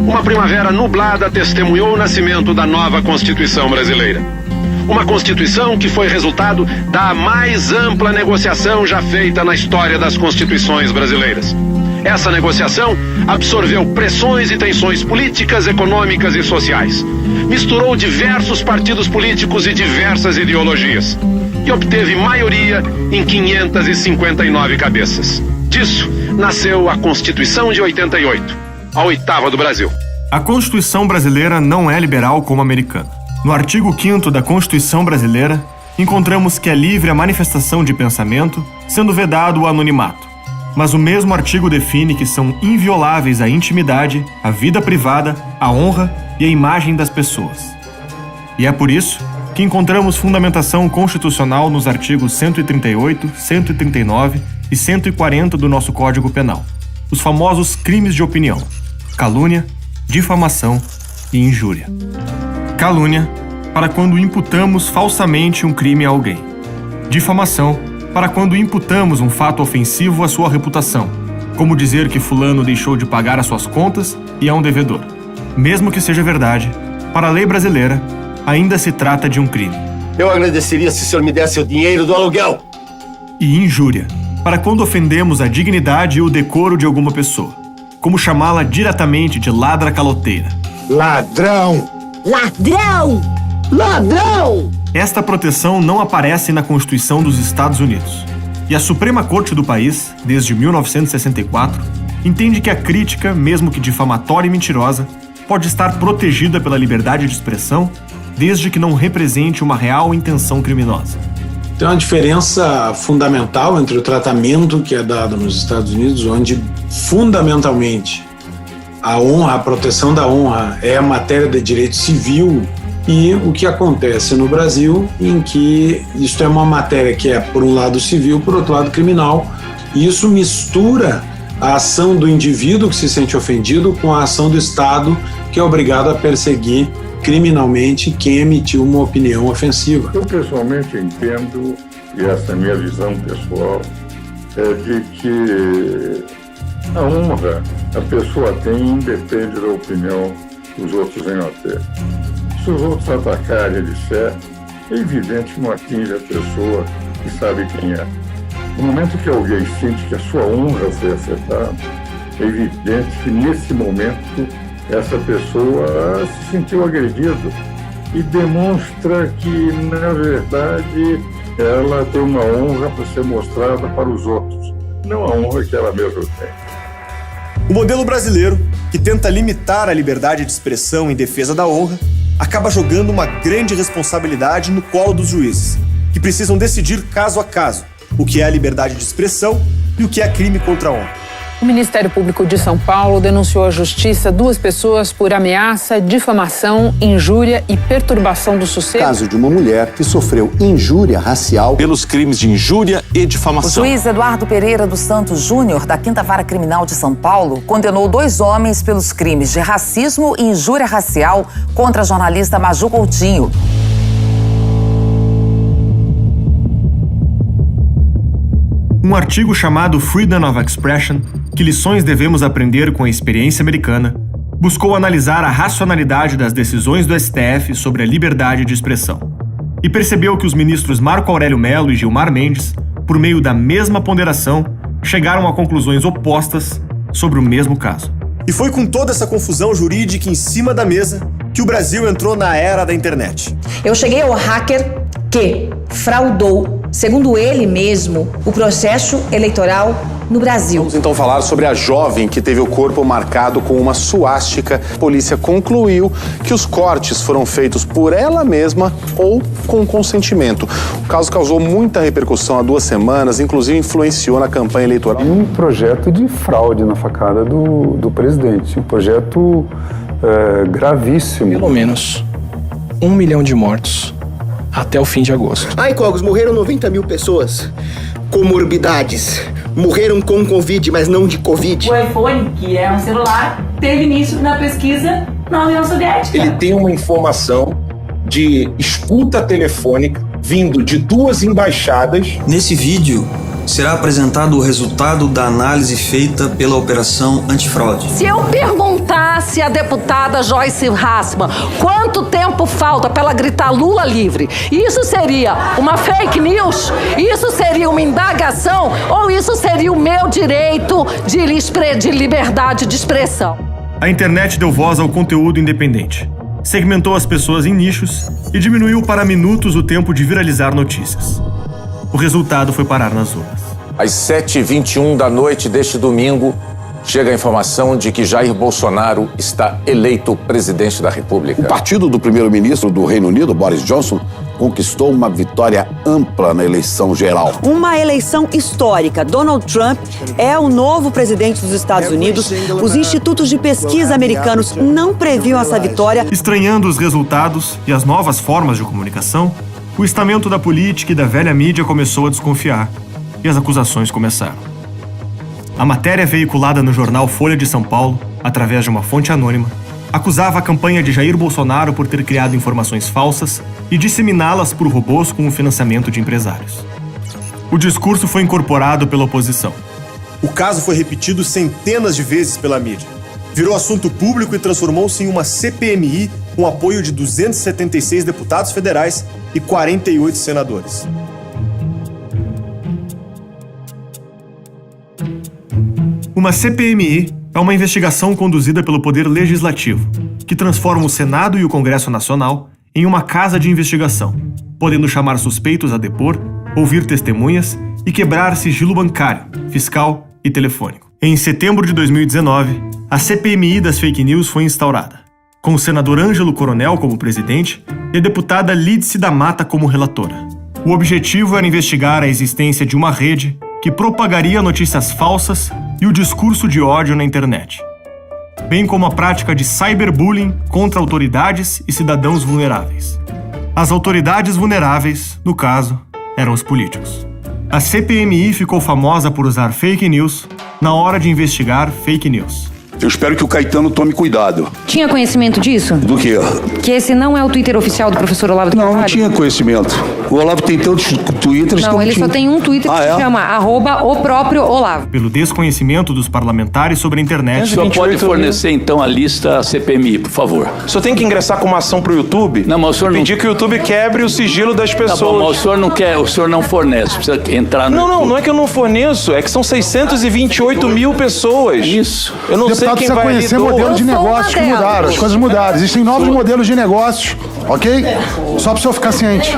Uma primavera nublada testemunhou o nascimento da nova Constituição brasileira. Uma Constituição que foi resultado da mais ampla negociação já feita na história das Constituições brasileiras. Essa negociação absorveu pressões e tensões políticas, econômicas e sociais. Misturou diversos partidos políticos e diversas ideologias. E obteve maioria em 559 cabeças. Disso nasceu a Constituição de 88, a oitava do Brasil. A Constituição brasileira não é liberal como a americana. No artigo 5º da Constituição brasileira, encontramos que é livre a manifestação de pensamento, sendo vedado o anonimato. Mas o mesmo artigo define que são invioláveis a intimidade, a vida privada, a honra e a imagem das pessoas. E é por isso que encontramos fundamentação constitucional nos artigos 138, 139 e 140 do nosso Código Penal, os famosos crimes de opinião: calúnia, difamação e injúria. Calúnia, para quando imputamos falsamente um crime a alguém. Difamação, para quando imputamos um fato ofensivo à sua reputação, como dizer que fulano deixou de pagar as suas contas e é um devedor. Mesmo que seja verdade, para a lei brasileira, ainda se trata de um crime. Eu agradeceria se o senhor me desse o dinheiro do aluguel. E injúria, para quando ofendemos a dignidade e o decoro de alguma pessoa, como chamá-la diretamente de ladra caloteira. Ladrão! Ladrão! Ladrão! Esta proteção não aparece na Constituição dos Estados Unidos. E a Suprema Corte do país, desde 1964, entende que a crítica, mesmo que difamatória e mentirosa, pode estar protegida pela liberdade de expressão, desde que não represente uma real intenção criminosa. Tem uma diferença fundamental entre o tratamento que é dado nos Estados Unidos, onde fundamentalmente a honra, a proteção da honra é a matéria de direito civil, e o que acontece no Brasil, em que isso é uma matéria que é, por um lado, civil, por outro lado, criminal, e isso mistura a ação do indivíduo que se sente ofendido com a ação do Estado, que é obrigado a perseguir criminalmente quem emitiu uma opinião ofensiva. Eu, pessoalmente, entendo, e essa é a minha visão pessoal, é de que a honra a pessoa tem independe da opinião que os outros venham a ter. Se os outros atacarem ele disser, é evidente que não atinge a pessoa que sabe quem é. No momento que alguém sente que a sua honra foi afetada, é evidente que nesse momento essa pessoa se sentiu agredida e demonstra que, na verdade, ela tem uma honra para ser mostrada para os outros, não a honra que ela mesma tem. O modelo brasileiro, que tenta limitar a liberdade de expressão em defesa da honra, acaba jogando uma grande responsabilidade no colo dos juízes, que precisam decidir caso a caso o que é a liberdade de expressão e o que é crime contra a honra. O Ministério Público de São Paulo denunciou à Justiça 2 pessoas por ameaça, difamação, injúria e perturbação do sossego. Caso de uma mulher que sofreu injúria racial pelos crimes de injúria e difamação. O juiz Eduardo Pereira dos Santos Júnior, da 5ª Vara Criminal de São Paulo, condenou 2 homens pelos crimes de racismo e injúria racial contra a jornalista Maju Coutinho. Um artigo chamado Freedom of Expression, que lições devemos aprender com a experiência americana, buscou analisar a racionalidade das decisões do STF sobre a liberdade de expressão. E percebeu que os ministros Marco Aurélio Mello e Gilmar Mendes, por meio da mesma ponderação, chegaram a conclusões opostas sobre o mesmo caso. E foi com toda essa confusão jurídica em cima da mesa que o Brasil entrou na era da internet. Eu cheguei ao hacker que fraudou, segundo ele mesmo, o processo eleitoral no Brasil. Vamos então falar sobre a jovem que teve o corpo marcado com uma suástica. A polícia concluiu que os cortes foram feitos por ela mesma ou com consentimento. O caso causou muita repercussão há 2 semanas, inclusive influenciou na campanha eleitoral. E um projeto de fraude na facada do presidente, um projeto gravíssimo. Pelo menos 1 milhão de mortos até o fim de agosto. Ai, Cogos, morreram 90 mil pessoas. Comorbidades. Morreram com Covid, mas não de Covid. O iPhone, que é um celular, teve início na pesquisa na União Soviética. Ele tem uma informação de escuta telefônica vindo de 2 embaixadas. Nesse vídeo, será apresentado o resultado da análise feita pela Operação Antifraude. Se eu perguntasse à deputada Joyce Hasselmann quanto tempo falta para ela gritar Lula livre, isso seria uma fake news? Isso seria uma indagação? Ou isso seria o meu direito de liberdade de expressão? A internet deu voz ao conteúdo independente, segmentou as pessoas em nichos e diminuiu para minutos o tempo de viralizar notícias. O resultado foi parar nas urnas. Às 7h21 da noite deste domingo, chega a informação de que Jair Bolsonaro está eleito presidente da República. O partido do primeiro-ministro do Reino Unido, Boris Johnson, conquistou uma vitória ampla na eleição geral. Uma eleição histórica. Donald Trump é o novo presidente dos Estados Unidos. Os institutos de pesquisa americanos não previam essa vitória. Estranhando os resultados e as novas formas de comunicação, o estamento da política e da velha mídia começou a desconfiar e as acusações começaram. A matéria veiculada no jornal Folha de São Paulo, através de uma fonte anônima, acusava a campanha de Jair Bolsonaro por ter criado informações falsas e disseminá-las por robôs com o financiamento de empresários. O discurso foi incorporado pela oposição. O caso foi repetido centenas de vezes pela mídia. Virou assunto público e transformou-se em uma CPMI com apoio de 276 deputados federais e 48 senadores. Uma CPMI é uma investigação conduzida pelo Poder Legislativo, que transforma o Senado e o Congresso Nacional em uma casa de investigação, podendo chamar suspeitos a depor, ouvir testemunhas e quebrar sigilo bancário, fiscal e telefônico. Em setembro de 2019, a CPMI das fake news foi instaurada, com o senador Ângelo Coronel como presidente e a deputada Lídice da Mata como relatora. O objetivo era investigar a existência de uma rede que propagaria notícias falsas e o discurso de ódio na internet, bem como a prática de cyberbullying contra autoridades e cidadãos vulneráveis. As autoridades vulneráveis, no caso, eram os políticos. A CPMI ficou famosa por usar fake news na hora de investigar fake news. Eu espero que o Caetano tome cuidado. Tinha conhecimento disso? Do quê? Que esse não é o Twitter oficial do professor Olavo de Carvalho? Não tinha conhecimento. O Olavo tem tantos Twitters que não ele só tem um Twitter que se chama @o-próprio-Olavo. Pelo desconhecimento dos parlamentares sobre a internet... O senhor pode fornecer, então, a lista CPMI, por favor? O senhor tem que ingressar com uma ação pro YouTube? Não, mas o senhor pedir que o YouTube quebre o sigilo das pessoas. Tá bom, mas o senhor não quer, o senhor não fornece, precisa entrar no YouTube. Não é que eu não forneço, é que são 628 mil pessoas. Isso. Eu não sei quem vai ali. Modelo de negócios que mudaram, as coisas mudaram. Existem novos modelos de negócios, ok? Só para o senhor ficar ciente.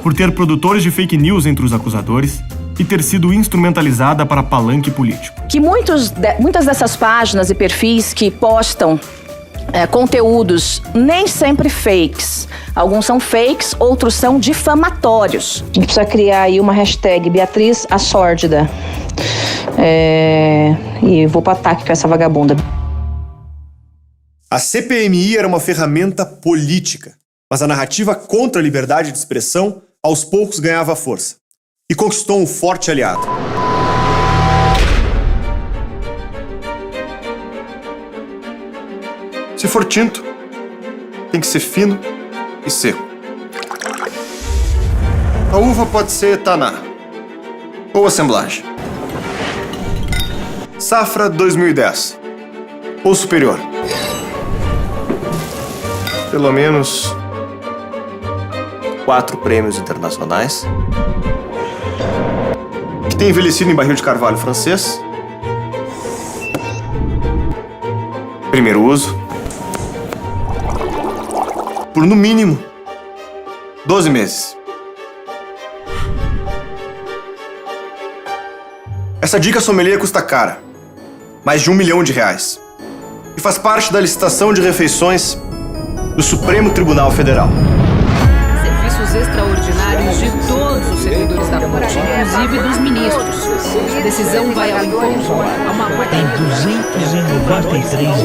Por ter produtores de fake news entre os acusadores e ter sido instrumentalizada para palanque político. Que muitas dessas páginas e perfis que postam conteúdos nem sempre fakes. Alguns são fakes, outros são difamatórios. A gente precisa criar aí uma hashtag Beatriz a Sórdida. E vou para ataque com essa vagabunda. A CPMI era uma ferramenta política, mas a narrativa contra a liberdade de expressão aos poucos ganhava força e conquistou um forte aliado. Se for tinto, tem que ser fino e seco. A uva pode ser taná ou assemblagem. Safra 2010 ou superior. Pelo menos 4 prêmios internacionais. Que tem envelhecido em barril de carvalho francês. Primeiro uso. Por no mínimo 12 meses. Essa dica sommelier custa cara. Mais de R$1 milhão. E faz parte da licitação de refeições do Supremo Tribunal Federal. Serviços extraordinários de todos os servidores da corte, inclusive dos ministros. A decisão vai ao encontro a uma... Em 293 regiões.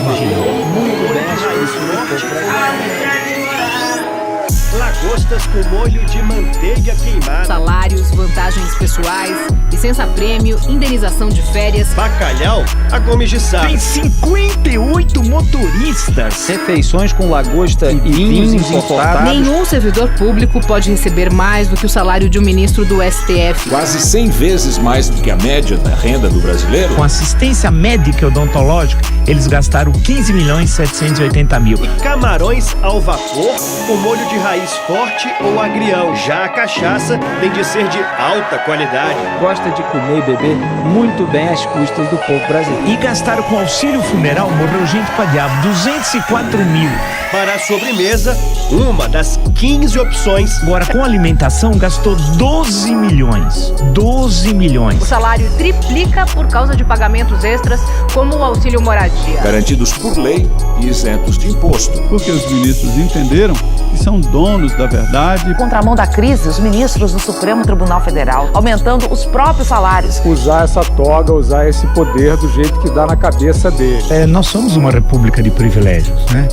lagostas com molho de manteiga queimada. Salários, vantagens pessoais, licença-prêmio, indenização de férias. Bacalhau a Gomes de Sá. Tem 58 motoristas. Refeições com lagosta e vinhos importados. Nenhum servidor público pode receber mais do que o salário de um ministro do STF. Quase 100 vezes mais do que a média da renda do brasileiro. Com assistência médica e odontológica, eles gastaram 15.780.000. E camarões ao vapor com molho de raiz forte ou agrião. Já a cachaça tem de ser de alta qualidade. Gosta de comer e beber muito bem às custas do povo brasileiro. E gastaram com auxílio funeral, morreu gente pra diabo, 204.000. Para a sobremesa, uma das 15 opções. Agora, com alimentação, gastou 12 milhões. 12 milhões. O salário triplica por causa de pagamentos extras, como o auxílio moradia. Garantidos por lei e isentos de imposto. Porque os ministros entenderam que são donos da verdade. Contramão da crise, os ministros do Supremo Tribunal Federal, aumentando os próprios salários. Usar essa toga, usar esse poder do jeito que dá na cabeça dele. Nós somos uma república de privilégios, né?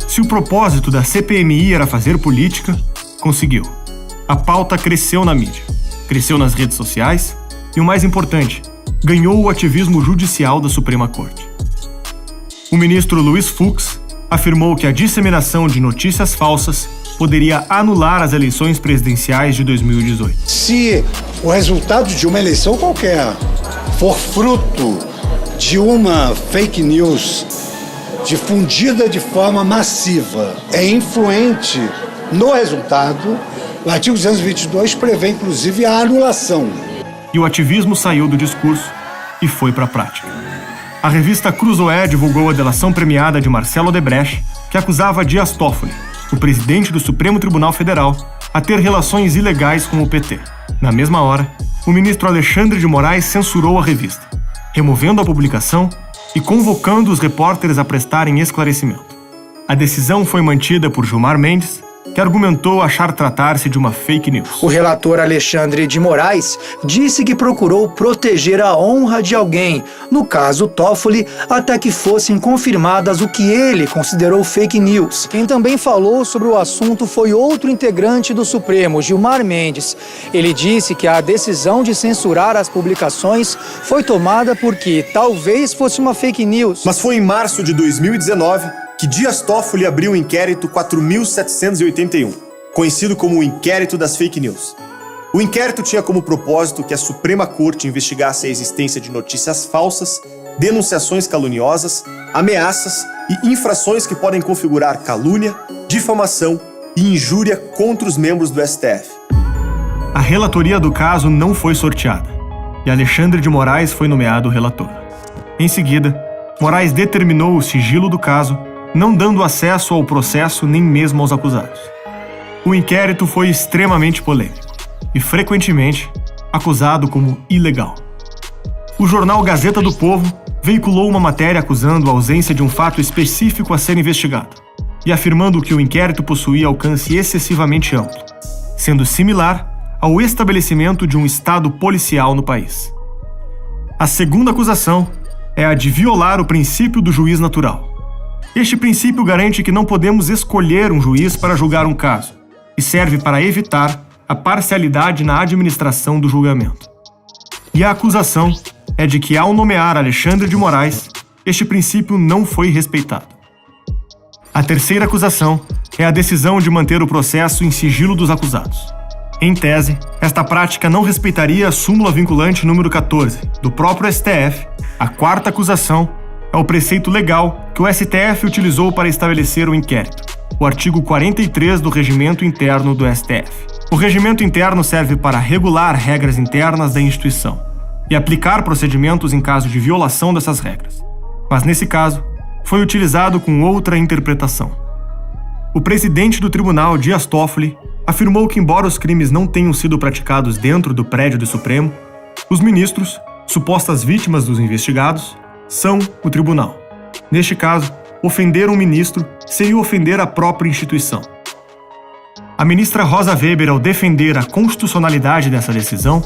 Se o propósito da CPMI era fazer política, conseguiu. A pauta cresceu na mídia, cresceu nas redes sociais e, o mais importante, ganhou o ativismo judicial da Suprema Corte. O ministro Luiz Fux afirmou que a disseminação de notícias falsas poderia anular as eleições presidenciais de 2018. Se o resultado de uma eleição qualquer for fruto de uma fake news difundida de forma massiva, é influente no resultado, o artigo 222 prevê inclusive a anulação. E o ativismo saiu do discurso e foi para a prática. A revista Cruzoé divulgou a delação premiada de Marcelo Odebrecht, que acusava Dias Toffoli, o presidente do Supremo Tribunal Federal, a ter relações ilegais com o PT. Na mesma hora, o ministro Alexandre de Moraes censurou a revista, removendo a publicação e convocando os repórteres a prestarem esclarecimento. A decisão foi mantida por Gilmar Mendes, que argumentou achar tratar-se de uma fake news. O relator Alexandre de Moraes disse que procurou proteger a honra de alguém, no caso Toffoli, até que fossem confirmadas o que ele considerou fake news. Quem também falou sobre o assunto foi outro integrante do Supremo, Gilmar Mendes. Ele disse que a decisão de censurar as publicações foi tomada porque talvez fosse uma fake news. Mas foi em março de 2019 que Dias Toffoli abriu o inquérito 4.781, conhecido como o Inquérito das Fake News. O inquérito tinha como propósito que a Suprema Corte investigasse a existência de notícias falsas, denunciações caluniosas, ameaças e infrações que podem configurar calúnia, difamação e injúria contra os membros do STF. A relatoria do caso não foi sorteada, e Alexandre de Moraes foi nomeado relator. Em seguida, Moraes determinou o sigilo do caso, não dando acesso ao processo nem mesmo aos acusados. O inquérito foi extremamente polêmico e, frequentemente, acusado como ilegal. O jornal Gazeta do Povo veiculou uma matéria acusando a ausência de um fato específico a ser investigado e afirmando que o inquérito possuía alcance excessivamente amplo, sendo similar ao estabelecimento de um estado policial no país. A segunda acusação é a de violar o princípio do juiz natural. Este princípio garante que não podemos escolher um juiz para julgar um caso e serve para evitar a parcialidade na administração do julgamento. E a acusação é de que, ao nomear Alexandre de Moraes, este princípio não foi respeitado. A terceira acusação é a decisão de manter o processo em sigilo dos acusados. Em tese, esta prática não respeitaria a súmula vinculante número 14 do próprio STF. A quarta acusação é o preceito legal que o STF utilizou para estabelecer o inquérito, o artigo 43 do Regimento Interno do STF. O Regimento Interno serve para regular regras internas da instituição e aplicar procedimentos em caso de violação dessas regras. Mas nesse caso, foi utilizado com outra interpretação. O presidente do tribunal, Dias Toffoli, afirmou que, embora os crimes não tenham sido praticados dentro do prédio do Supremo, os ministros, supostas vítimas dos investigados, são o tribunal. Neste caso, ofender um ministro seria ofender a própria instituição. A ministra Rosa Weber, ao defender a constitucionalidade dessa decisão,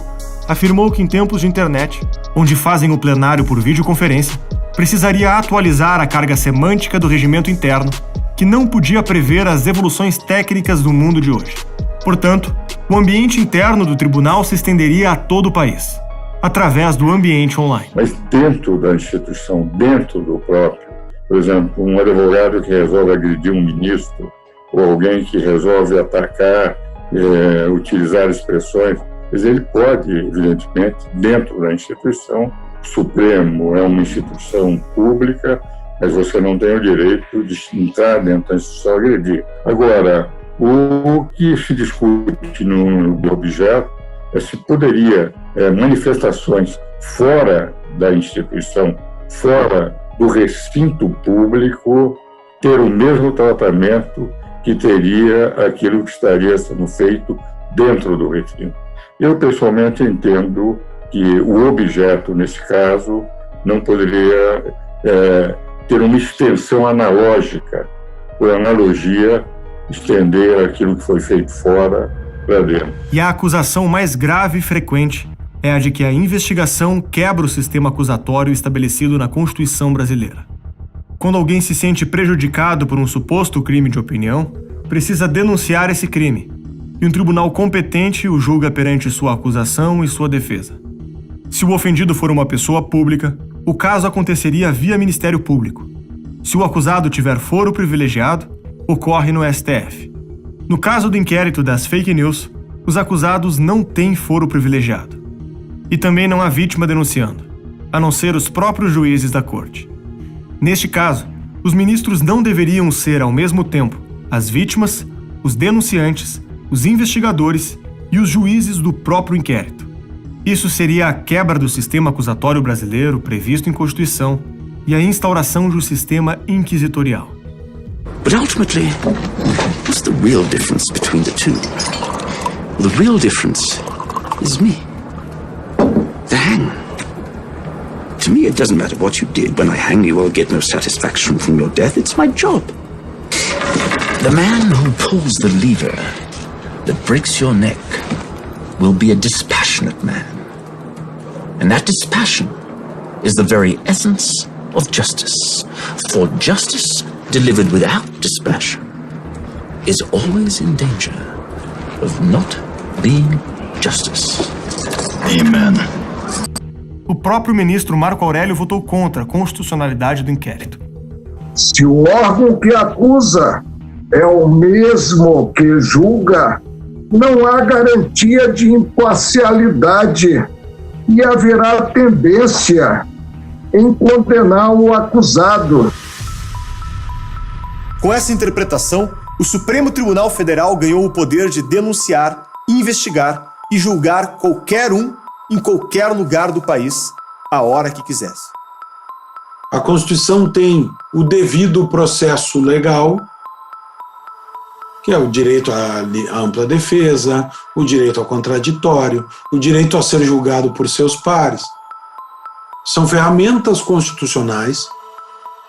afirmou que em tempos de internet, onde fazem o plenário por videoconferência, precisaria atualizar a carga semântica do regimento interno, que não podia prever as evoluções técnicas do mundo de hoje. Portanto, o ambiente interno do tribunal se estenderia a todo o país, através do ambiente online. Mas dentro da instituição, dentro do próprio, por exemplo, um advogado que resolve agredir um ministro, ou alguém que resolve atacar, utilizar expressões, mas ele pode, evidentemente, dentro da instituição, o Supremo é uma instituição pública, mas você não tem o direito de entrar dentro da instituição e agredir. Agora, o que se discute no objeto é se poderia manifestações fora da instituição, fora do recinto público, ter o mesmo tratamento que teria aquilo que estaria sendo feito dentro do recinto. Eu, pessoalmente, entendo que o objeto, nesse caso, não poderia ter uma extensão analógica, por analogia, estender aquilo que foi feito fora para dentro. E a acusação mais grave e frequente é a de que a investigação quebra o sistema acusatório estabelecido na Constituição brasileira. Quando alguém se sente prejudicado por um suposto crime de opinião, precisa denunciar esse crime, e um tribunal competente o julga perante sua acusação e sua defesa. Se o ofendido for uma pessoa pública, o caso aconteceria via Ministério Público. Se o acusado tiver foro privilegiado, ocorre no STF. No caso do inquérito das fake news, os acusados não têm foro privilegiado. E também não há vítima denunciando, a não ser os próprios juízes da corte. Neste caso, os ministros não deveriam ser, ao mesmo tempo, as vítimas, os denunciantes, os investigadores e os juízes do próprio inquérito. Isso seria a quebra do sistema acusatório brasileiro previsto em Constituição e a instauração de um sistema inquisitorial. But ultimately, what's the real difference between the two? The real difference is me. The hangman. To me, it doesn't matter what you did. When I hang you, I'll get no satisfaction from your death. It's my job. The man who pulls the lever that breaks your neck will be a dispassionate man. And that dispassion is the very essence of justice. For justice delivered without dispassion is always in danger of not being justice. Amen. O próprio ministro Marco Aurélio votou contra a constitucionalidade do inquérito. Se o órgão que acusa é o mesmo que julga, não há garantia de imparcialidade e haverá tendência em condenar o acusado. Com essa interpretação, o Supremo Tribunal Federal ganhou o poder de denunciar, investigar e julgar qualquer um em qualquer lugar do país, a hora que quisesse. A Constituição tem o devido processo legal, que é o direito à ampla defesa, o direito ao contraditório, o direito a ser julgado por seus pares. São ferramentas constitucionais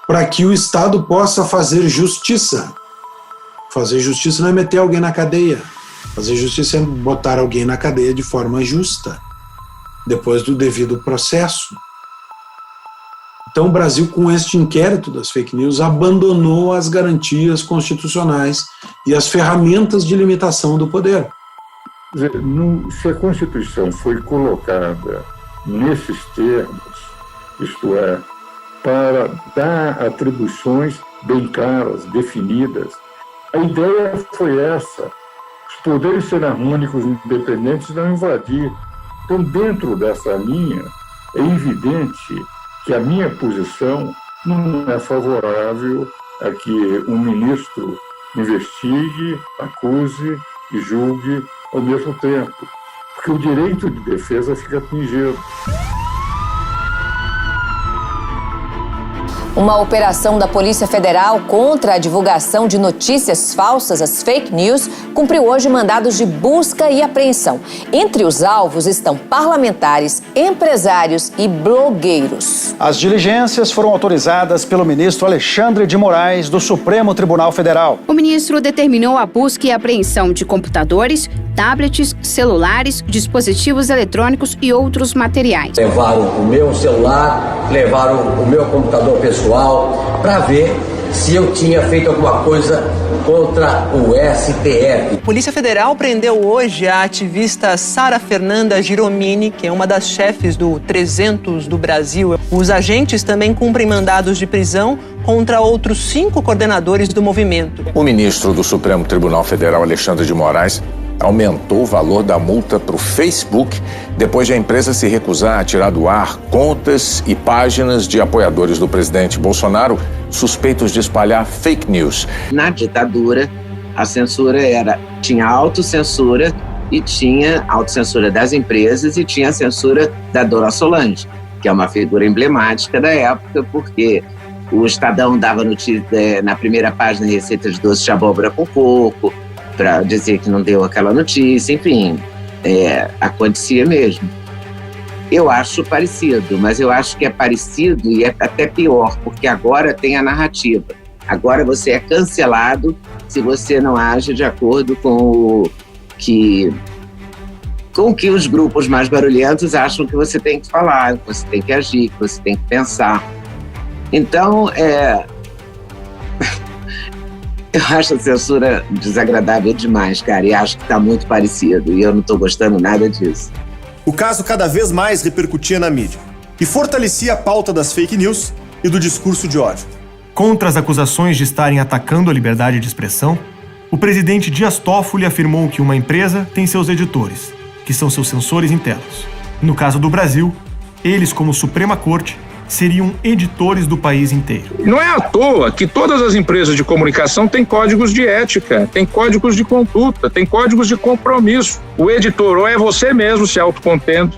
para que o Estado possa fazer justiça. Fazer justiça não é meter alguém na cadeia. Fazer justiça é botar alguém na cadeia de forma justa, depois do devido processo. Então o Brasil, com este inquérito das fake news, abandonou as garantias constitucionais e as ferramentas de limitação do poder. Se a Constituição foi colocada nesses termos, isto é, para dar atribuições bem claras, definidas, a ideia foi essa: os poderes serem harmônicos e independentes não invadir. Então, dentro dessa linha, é evidente que a minha posição não é favorável a que um ministro investigue, acuse e julgue ao mesmo tempo, porque o direito de defesa fica atingido. Uma operação da Polícia Federal contra a divulgação de notícias falsas, as fake news, cumpriu hoje mandados de busca e apreensão. Entre os alvos estão parlamentares, empresários e blogueiros. As diligências foram autorizadas pelo ministro Alexandre de Moraes, do Supremo Tribunal Federal. O ministro determinou a busca e apreensão de computadores, tablets, celulares, dispositivos eletrônicos e outros materiais. Levaram o meu celular, levaram o meu computador pessoal para ver se eu tinha feito alguma coisa contra o STF. A Polícia Federal prendeu hoje a ativista Sara Fernanda Giromini, que é uma das chefes do 300 do Brasil. Os agentes também cumprem mandados de prisão contra outros 5 coordenadores do movimento. O ministro do Supremo Tribunal Federal, Alexandre de Moraes, aumentou o valor da multa para o Facebook depois de a empresa se recusar a tirar do ar contas e páginas de apoiadores do presidente Bolsonaro suspeitos de espalhar fake news. Na ditadura, a censura tinha autocensura e tinha autocensura das empresas e tinha a censura da Dona Solange, que é uma figura emblemática da época, porque o Estadão dava notícia na primeira página receita de doce de abóbora com coco, para dizer que não deu aquela notícia, enfim, acontecia mesmo. Eu acho parecido, mas eu acho que é parecido e é até pior, porque agora tem a narrativa. Agora você é cancelado se você não age de acordo com o que os grupos mais barulhentos acham que você tem que falar, que você tem que agir, que você tem que pensar. Então, eu acho a censura desagradável demais, cara, e acho que está muito parecido, e eu não estou gostando nada disso. O caso cada vez mais repercutia na mídia e fortalecia a pauta das fake news e do discurso de ódio. Contra as acusações de estarem atacando a liberdade de expressão, o presidente Dias Toffoli afirmou que uma empresa tem seus editores, que são seus censores internos. No caso do Brasil, eles, como Suprema Corte, seriam editores do país inteiro. Não é à toa que todas as empresas de comunicação têm códigos de ética, têm códigos de conduta, têm códigos de compromisso. O editor ou é você mesmo se autocontendo,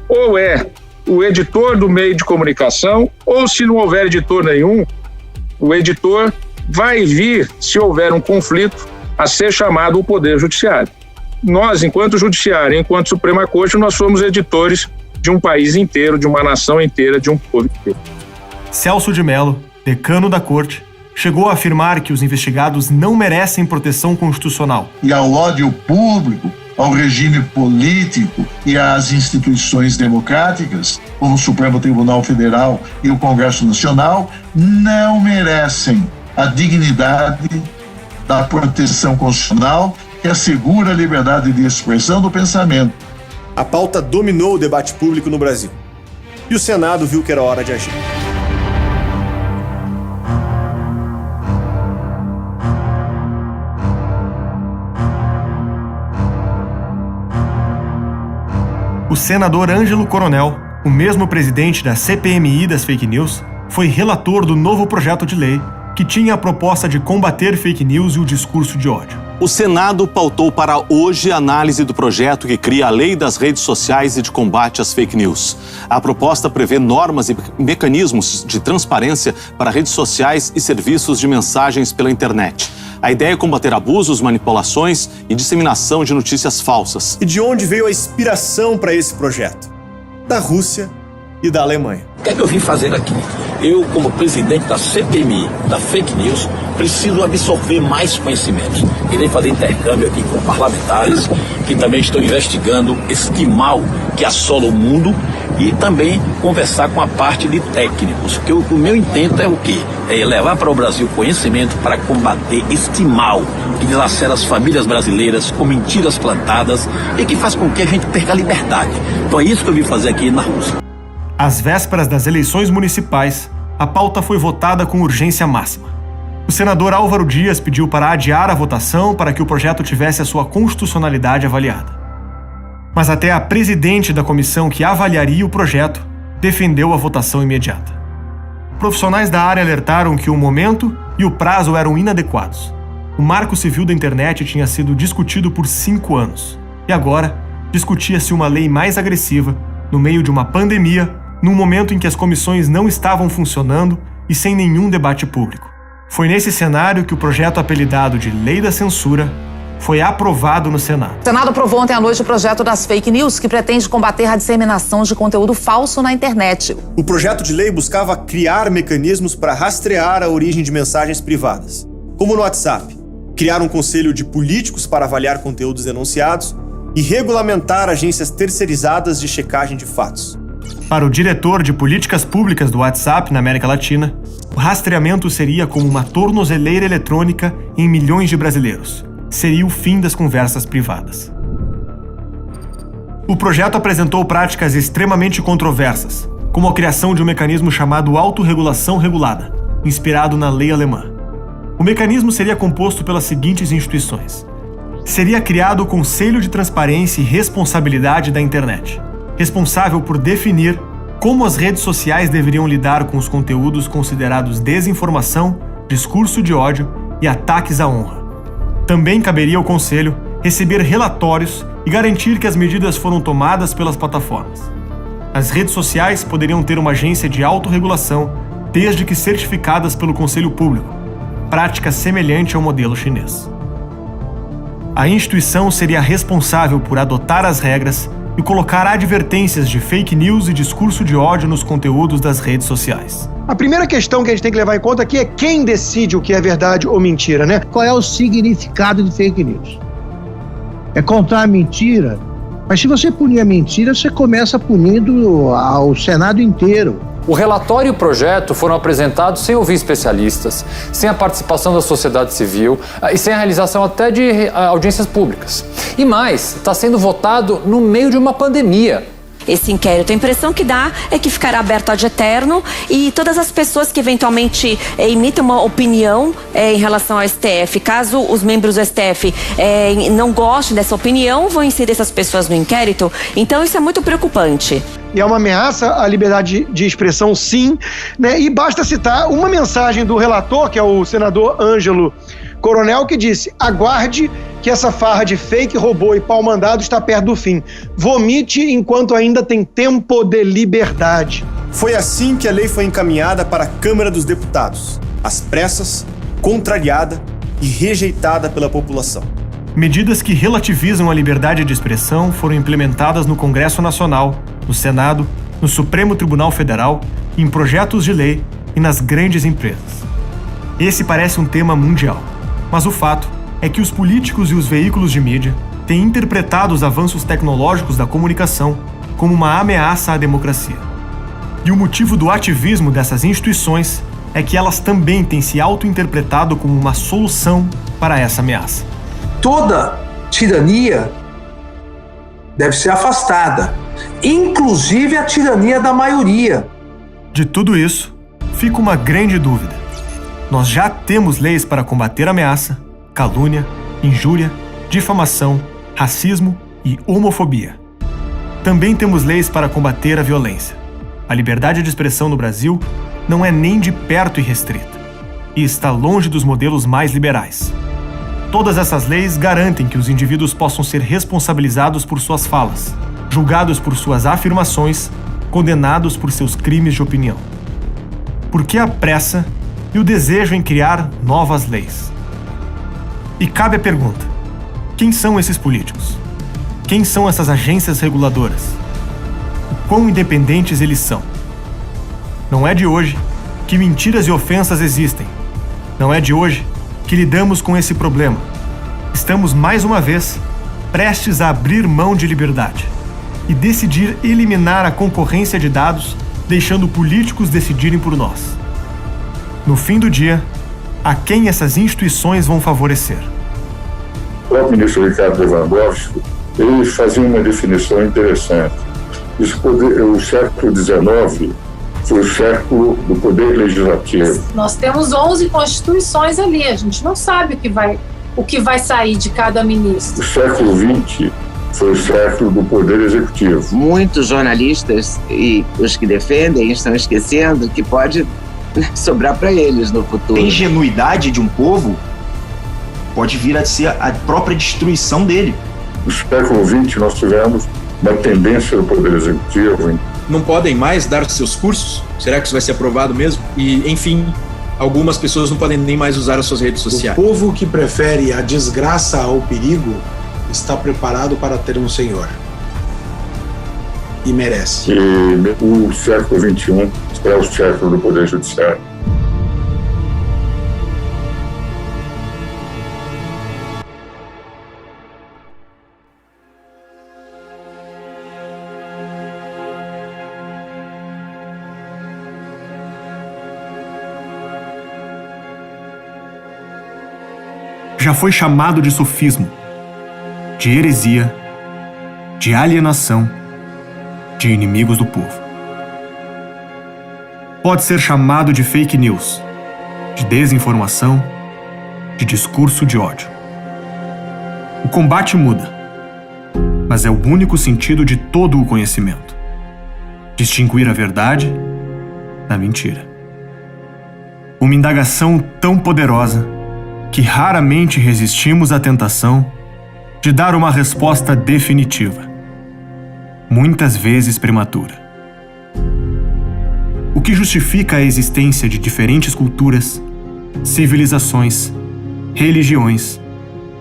ou é o editor do meio de comunicação, ou se não houver editor nenhum, o editor vai vir, se houver um conflito, a ser chamado o Poder Judiciário. Nós, enquanto Judiciário, enquanto Suprema Corte, nós somos editores de um país inteiro, de uma nação inteira, de um povo inteiro. Celso de Mello, decano da Corte, chegou a afirmar que os investigados não merecem proteção constitucional. E ao ódio público, ao regime político e às instituições democráticas, como o Supremo Tribunal Federal e o Congresso Nacional, não merecem a dignidade da proteção constitucional que assegura a liberdade de expressão do pensamento. A pauta dominou o debate público no Brasil. E o Senado viu que era hora de agir. O senador Ângelo Coronel, o mesmo presidente da CPMI das fake news, foi relator do novo projeto de lei que tinha a proposta de combater fake news e o discurso de ódio. O Senado pautou para hoje a análise do projeto que cria a Lei das Redes Sociais e de Combate às Fake News. A proposta prevê normas e mecanismos de transparência para redes sociais e serviços de mensagens pela internet. A ideia é combater abusos, manipulações e disseminação de notícias falsas. E de onde veio a inspiração para esse projeto? Da Rússia e da Alemanha. O que é que eu vim fazer aqui? Eu, como presidente da CPMI, da Fake News, preciso absorver mais conhecimentos. Irei fazer intercâmbio aqui com parlamentares que também estão investigando este mal que assola o mundo e também conversar com a parte de técnicos, porque o meu intento é o quê? É levar para o Brasil conhecimento para combater este mal que dilacera as famílias brasileiras com mentiras plantadas e que faz com que a gente perca a liberdade. Então é isso que eu vim fazer aqui na Rússia. Às vésperas das eleições municipais, a pauta foi votada com urgência máxima. O senador Álvaro Dias pediu para adiar a votação para que o projeto tivesse a sua constitucionalidade avaliada. Mas até a presidente da comissão que avaliaria o projeto defendeu a votação imediata. Profissionais da área alertaram que o momento e o prazo eram inadequados. O Marco Civil da Internet tinha sido discutido por 5 anos. E agora, discutia-se uma lei mais agressiva, no meio de uma pandemia, num momento em que as comissões não estavam funcionando e sem nenhum debate público. Foi nesse cenário que o projeto apelidado de Lei da Censura foi aprovado no Senado. O Senado aprovou ontem à noite o projeto das fake news, que pretende combater a disseminação de conteúdo falso na internet. O projeto de lei buscava criar mecanismos para rastrear a origem de mensagens privadas, como no WhatsApp, criar um conselho de políticos para avaliar conteúdos denunciados e regulamentar agências terceirizadas de checagem de fatos. Para o diretor de políticas públicas do WhatsApp na América Latina, o rastreamento seria como uma tornozeleira eletrônica em milhões de brasileiros. Seria o fim das conversas privadas. O projeto apresentou práticas extremamente controversas, como a criação de um mecanismo chamado autorregulação regulada, inspirado na lei alemã. O mecanismo seria composto pelas seguintes instituições. Seria criado o Conselho de Transparência e Responsabilidade da Internet, responsável por definir como as redes sociais deveriam lidar com os conteúdos considerados desinformação, discurso de ódio e ataques à honra. Também caberia ao Conselho receber relatórios e garantir que as medidas foram tomadas pelas plataformas. As redes sociais poderiam ter uma agência de autorregulação, desde que certificadas pelo Conselho Público, prática semelhante ao modelo chinês. A instituição seria responsável por adotar as regras e colocar advertências de fake news e discurso de ódio nos conteúdos das redes sociais. A primeira questão que a gente tem que levar em conta aqui é quem decide o que é verdade ou mentira, né? Qual é o significado de fake news? É contar a mentira, mas se você punir a mentira, você começa punindo ao Senado inteiro. O relatório e o projeto foram apresentados sem ouvir especialistas, sem a participação da sociedade civil e sem a realização até de audiências públicas. E mais, está sendo votado no meio de uma pandemia. Esse inquérito, a impressão que dá é que ficará aberto ad eterno e todas as pessoas que eventualmente emitem uma opinião em relação ao STF, caso os membros do STF não gostem dessa opinião, vão inserir essas pessoas no inquérito. Então isso é muito preocupante. E é uma ameaça à liberdade de expressão, sim, né? E basta citar uma mensagem do relator, que é o senador Ângelo Coronel, que disse: aguarde que essa farra de fake, robô e pau-mandado está perto do fim. Vomite enquanto ainda tem tempo de liberdade. Foi assim que a lei foi encaminhada para a Câmara dos Deputados, às pressas, contrariada e rejeitada pela população. Medidas que relativizam a liberdade de expressão foram implementadas no Congresso Nacional, no Senado, no Supremo Tribunal Federal, em projetos de lei e nas grandes empresas. Esse parece um tema mundial, mas o fato é que os políticos e os veículos de mídia têm interpretado os avanços tecnológicos da comunicação como uma ameaça à democracia. E o motivo do ativismo dessas instituições é que elas também têm se auto-interpretado como uma solução para essa ameaça. Toda tirania deve ser afastada, inclusive a tirania da maioria. De tudo isso, fica uma grande dúvida. Nós já temos leis para combater ameaça, calúnia, injúria, difamação, racismo e homofobia. Também temos leis para combater a violência. A liberdade de expressão no Brasil não é nem de perto irrestrita e está longe dos modelos mais liberais. Todas essas leis garantem que os indivíduos possam ser responsabilizados por suas falas, julgados por suas afirmações, condenados por seus crimes de opinião. Por que a pressa e o desejo em criar novas leis? E cabe a pergunta: quem são esses políticos? Quem são essas agências reguladoras? O quão independentes eles são? Não é de hoje que mentiras e ofensas existem. Não é de hoje que lidamos com esse problema. Estamos, mais uma vez, prestes a abrir mão de liberdade e decidir eliminar a concorrência de dados, deixando políticos decidirem por nós. No fim do dia, a quem essas instituições vão favorecer? O próprio ministro Ricardo Lewandowski, ele fazia uma definição interessante. O século XIX foi o século do poder legislativo. Nós temos 11 constituições ali, a gente não sabe o que vai sair de cada ministro. O século XX foi o século do poder executivo. Muitos jornalistas e os que defendem estão esquecendo que pode sobrar para eles no futuro. A ingenuidade de um povo pode vir a ser a própria destruição dele. No século XX nós tivemos uma tendência do poder executivo não podem mais dar seus cursos? Será que isso vai ser aprovado mesmo? E, enfim, algumas pessoas não podem nem mais usar as suas redes sociais. O povo que prefere a desgraça ao perigo está preparado para ter um Senhor. E merece. E o século XXI é o século do Poder Judiciário. Já foi chamado de sofismo, de heresia, de alienação, de inimigos do povo. Pode ser chamado de fake news, de desinformação, de discurso de ódio. O combate muda, mas é o único sentido de todo o conhecimento: distinguir a verdade da mentira. Uma indagação tão poderosa que raramente resistimos à tentação de dar uma resposta definitiva, muitas vezes prematura. O que justifica a existência de diferentes culturas, civilizações, religiões,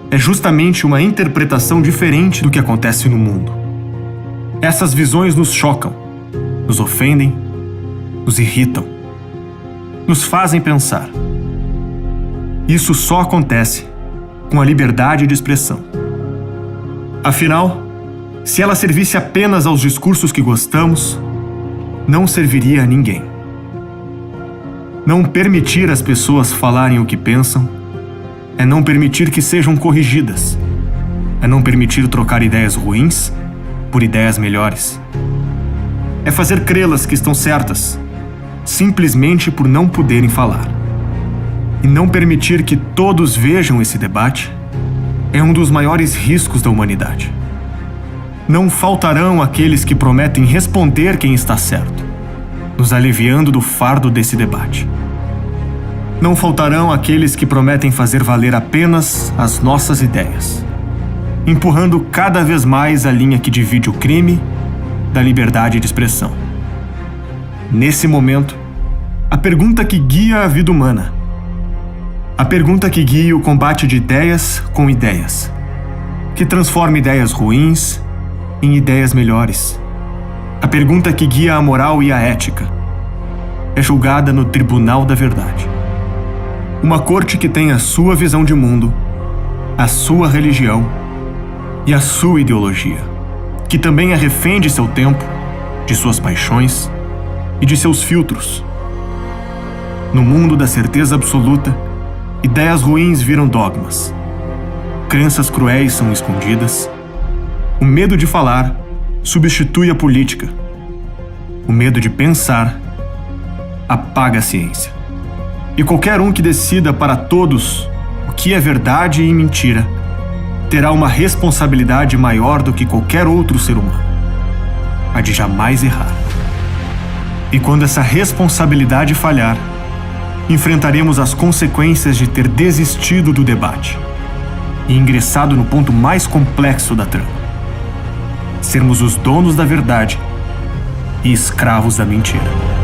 é justamente uma interpretação diferente do que acontece no mundo. Essas visões nos chocam, nos ofendem, nos irritam, nos fazem pensar. Isso só acontece com a liberdade de expressão. Afinal, se ela servisse apenas aos discursos que gostamos, não serviria a ninguém. Não permitir às pessoas falarem o que pensam é não permitir que sejam corrigidas, é não permitir trocar ideias ruins por ideias melhores. É fazer crê-las que estão certas, simplesmente por não poderem falar. E não permitir que todos vejam esse debate é um dos maiores riscos da humanidade. Não faltarão aqueles que prometem responder quem está certo, nos aliviando do fardo desse debate. Não faltarão aqueles que prometem fazer valer apenas as nossas ideias, empurrando cada vez mais a linha que divide o crime da liberdade de expressão. Nesse momento, a pergunta que guia a vida humana, a pergunta que guia o combate de ideias com ideias, que transforma ideias ruins em ideias melhores. A pergunta que guia a moral e a ética é julgada no Tribunal da Verdade. Uma corte que tem a sua visão de mundo, a sua religião e a sua ideologia, que também é refém de seu tempo, de suas paixões e de seus filtros. No mundo da certeza absoluta, ideias ruins viram dogmas. Crenças cruéis são escondidas. O medo de falar substitui a política. O medo de pensar apaga a ciência. E qualquer um que decida para todos o que é verdade e mentira terá uma responsabilidade maior do que qualquer outro ser humano: a de jamais errar. E quando essa responsabilidade falhar, enfrentaremos as consequências de ter desistido do debate e ingressado no ponto mais complexo da trama: sermos os donos da verdade e escravos da mentira.